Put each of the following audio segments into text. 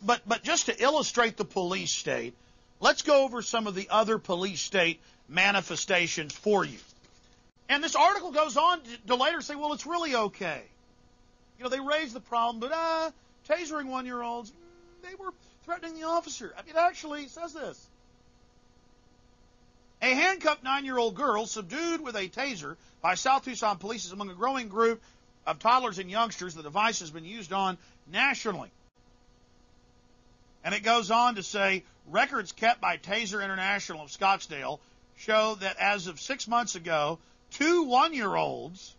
But just to illustrate the police state, let's go over some of the other police state manifestations for you. And this article goes on to later say, well, it's really okay. You know, they raised the problem, but tasering 1-year-olds, they were threatening the officer. I mean, it actually says this. A handcuffed 9-year-old girl subdued with a taser by South Tucson police is among a growing group of toddlers and youngsters the device has been used on nationally. And it goes on to say, records kept by Taser International of Scottsdale show that as of 6 months ago, 2 1-year-olds,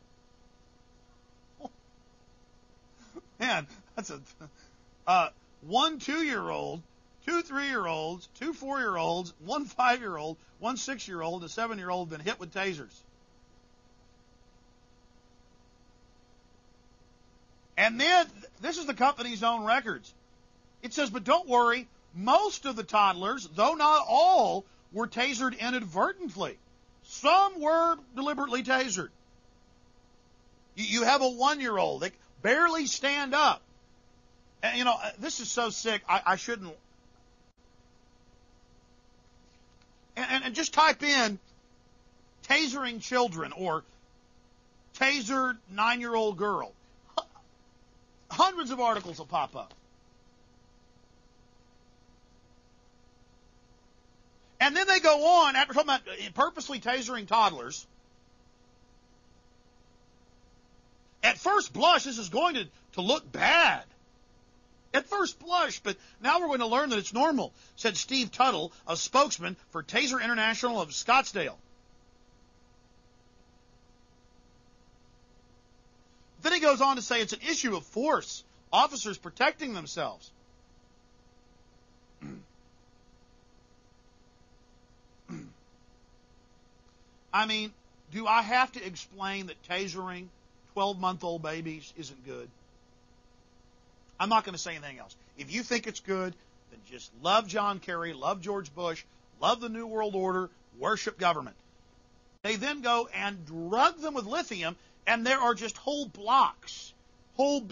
man, that's a, 1 2-year-old, 2 3-year-olds, 2 4-year-olds, 1 5-year-old, 1 6-year-old, and a 7-year-old have been hit with tasers. And then, this is the company's own records. It says, but don't worry, most of the toddlers, though not all, were tasered inadvertently. Some were deliberately tasered. You have a 1-year-old. They barely stand up. And, you know, this is so sick, I shouldn't. And just type in tasering children or tasered 9-year-old girl. Hundreds of articles will pop up. And then they go on, after talking about purposely tasering toddlers. At first blush, this is going to look bad. At first blush, but now we're going to learn that it's normal, said Steve Tuttle, a spokesman for Taser International of Scottsdale. Then he goes on to say it's an issue of force, officers protecting themselves. I mean, do I have to explain that tasering 12-month-old babies isn't good? I'm not going to say anything else. If you think it's good, then just love John Kerry, love George Bush, love the New World Order, worship government. They then go and drug them with lithium, and there are just whole blocks, whole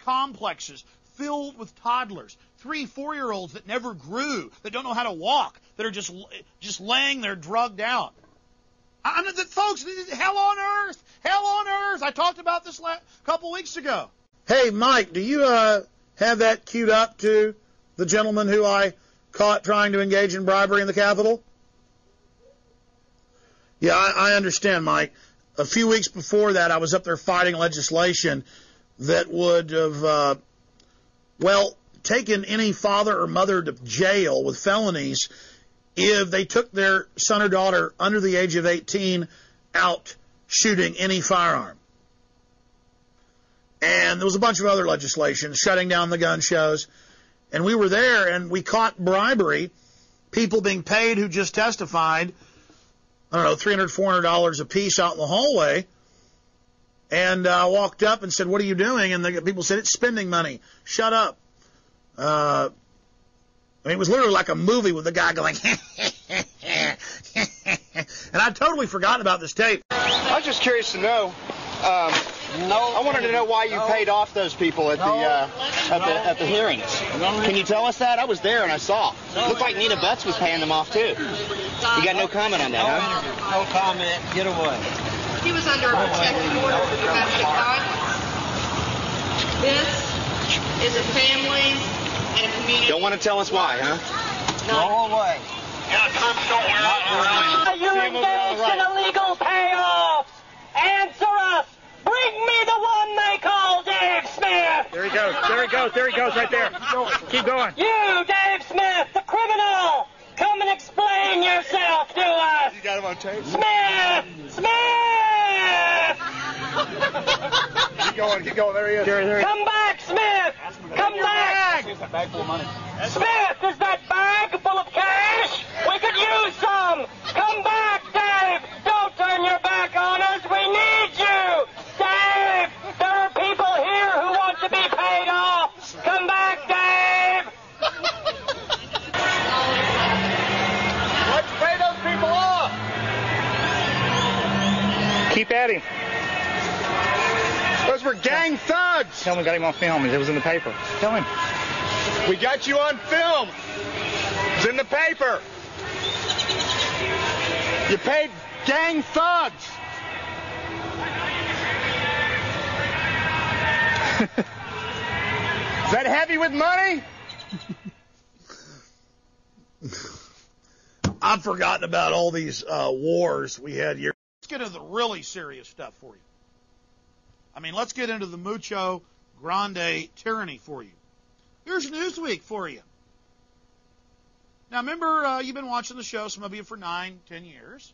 complexes filled with toddlers, 3, 4-year-olds that never grew, that don't know how to walk, that are just laying there drugged out. Folks, hell on earth, hell on earth. I talked about this a couple weeks ago. Hey, Mike, do you have that queued up to the gentleman who I caught trying to engage in bribery in the Capitol? Yeah, I understand, Mike. A few weeks before that, I was up there fighting legislation that would have, taken any father or mother to jail with felonies if they took their son or daughter under the age of 18 out shooting any firearm. And there was a bunch of other legislation shutting down the gun shows. And we were there, and we caught bribery, people being paid who just testified, I don't know, $300, $400 a piece out in the hallway. And I walked up and said, what are you doing? And the people said, it's spending money. Shut up. I mean, it was literally like a movie with the guy going, and I'd totally forgotten about this tape. I was just curious to know. I wanted to know why you paid off those people at the hearings. Can you tell us that? I was there and I saw. It looked like Nina Betts was paying them off too. You got no comment on that, huh? No comment. Get away. He was under a protective order for domestic violence. This is a family and a community. Don't want to tell us why, huh? Go away. Yeah, troops don't wear out. Are you engaged in illegal payoffs? Answer us! Bring me the one they call Dave Smith! There he goes. There he goes. There he goes right there. Keep going. You, Dave Smith, the criminal! Come and explain yourself to us! You got him on tape? Smith! Smith! Keep going. Keep going. There he is. Come back, Smith! Come back! Smith, is that bag full of cash? We could use some! Come back, Dave! Don't turn your back on us! We need you! Dave! There are people here who want to be paid off! Come back, Dave! Let's pay those people off! Keep at him. Those were gang thugs! Tell him we got him on film. It was in the paper. Tell him. We got you on film. It's in the paper. You paid gang thugs. Is that heavy with money? I've forgotten about all these wars we had here. Let's get into the really serious stuff for you. I mean, let's get into the mucho grande tyranny for you. Here's Newsweek for you. Now, remember, you've been watching the show, some of you, for 9, 10 years.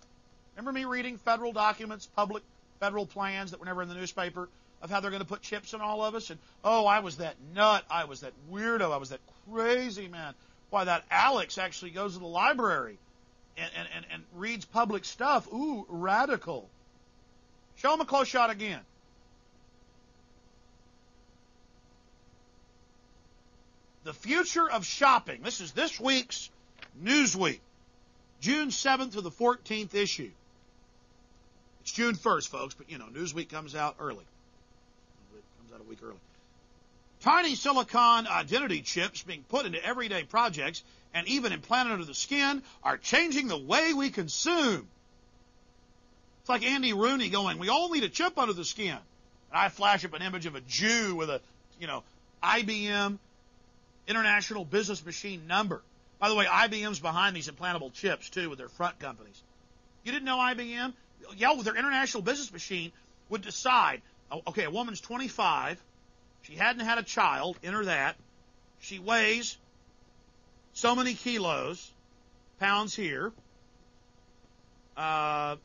Remember me reading federal documents, public federal plans that were never in the newspaper of how they're going to put chips in all of us? And, oh, I was that nut. I was that weirdo. I was that crazy man. Why, that Alex actually goes to the library and reads public stuff. Ooh, radical. Show him a close shot again. The future of shopping. This is this week's Newsweek, June 7th to the 14th issue. It's June 1st, folks, but, you know, Newsweek comes out early. It comes out a week early. Tiny silicon identity chips being put into everyday projects and even implanted under the skin are changing the way we consume. It's like Andy Rooney going, we all need a chip under the skin. And I flash up an image of a Jew with a, IBM International Business Machine number. By the way, IBM's behind these implantable chips, too, with their front companies. You didn't know IBM? Yeah, with their International Business Machine would decide, okay, a woman's 25, she hadn't had a child, enter that, she weighs so many kilos, pounds here, and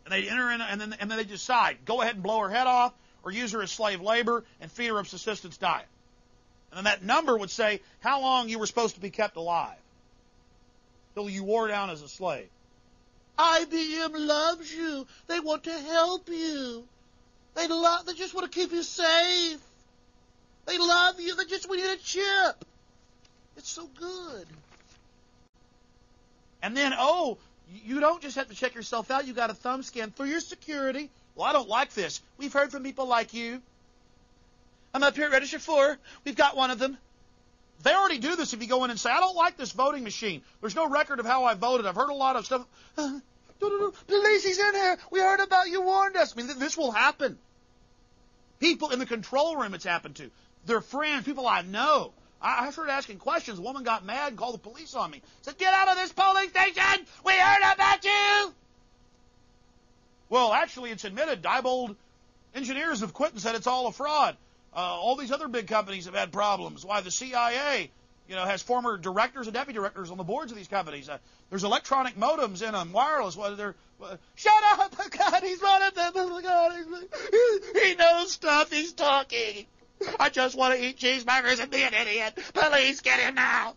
they enter in, and then they decide, go ahead and blow her head off, or use her as slave labor and feed her a subsistence diet. And then that number would say how long you were supposed to be kept alive till you wore down as a slave. IBM loves you. They want to help you. They just want to keep you safe. They love you. They just want you to chip. It's so good. And then, you don't just have to check yourself out. You got a thumb scan through your security. Well, I don't like this. We've heard from people like you. I'm up here at Register 4. We've got one of them. They already do this if you go in and say, I don't like this voting machine. There's no record of how I voted. I've heard a lot of stuff. Police, he's in here. We heard about you, warned us. I mean, this will happen. People in the control room it's happened to. Their friends, people I know. I started asking questions. A woman got mad and called the police on me. Said, get out of this polling station. We heard about you. Well, actually, it's admitted. Diebold engineers have quit and said it's all a fraud. All these other big companies have had problems. Why the CIA, has former directors and deputy directors on the boards of these companies. There's electronic modems in them, wireless. Shut up! God, he's one of them. Oh, God, he knows stuff. He's talking. I just want to eat cheeseburgers and be an idiot. Police, get him now.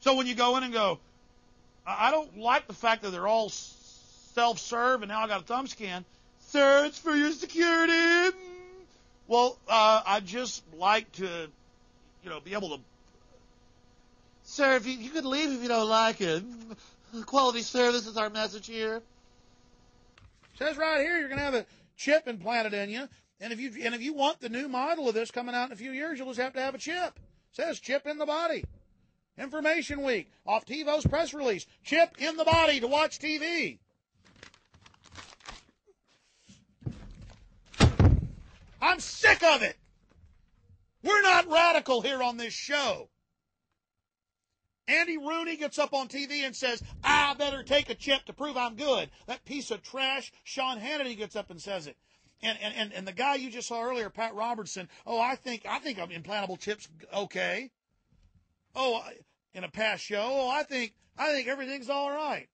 So when you go in and go, I don't like the fact that they're all self-serve and now I got a thumb scan. Sir, it's for your security. Well, I'd just like to, be able to. Sir, if you could leave if you don't like it. Quality service is our message here. It says right here you're going to have a chip implanted in you, and if you want the new model of this coming out in a few years, you'll just have to have a chip. It says chip in the body. Information Week off TiVo's press release. Chip in the body to watch TV. I'm sick of it. We're not radical here on this show. Andy Rooney gets up on TV and says, I better take a chip to prove I'm good. That piece of trash, Sean Hannity, gets up and says it. And the guy you just saw earlier, Pat Robertson, I think implantable chips okay. In a past show, I think everything's all right.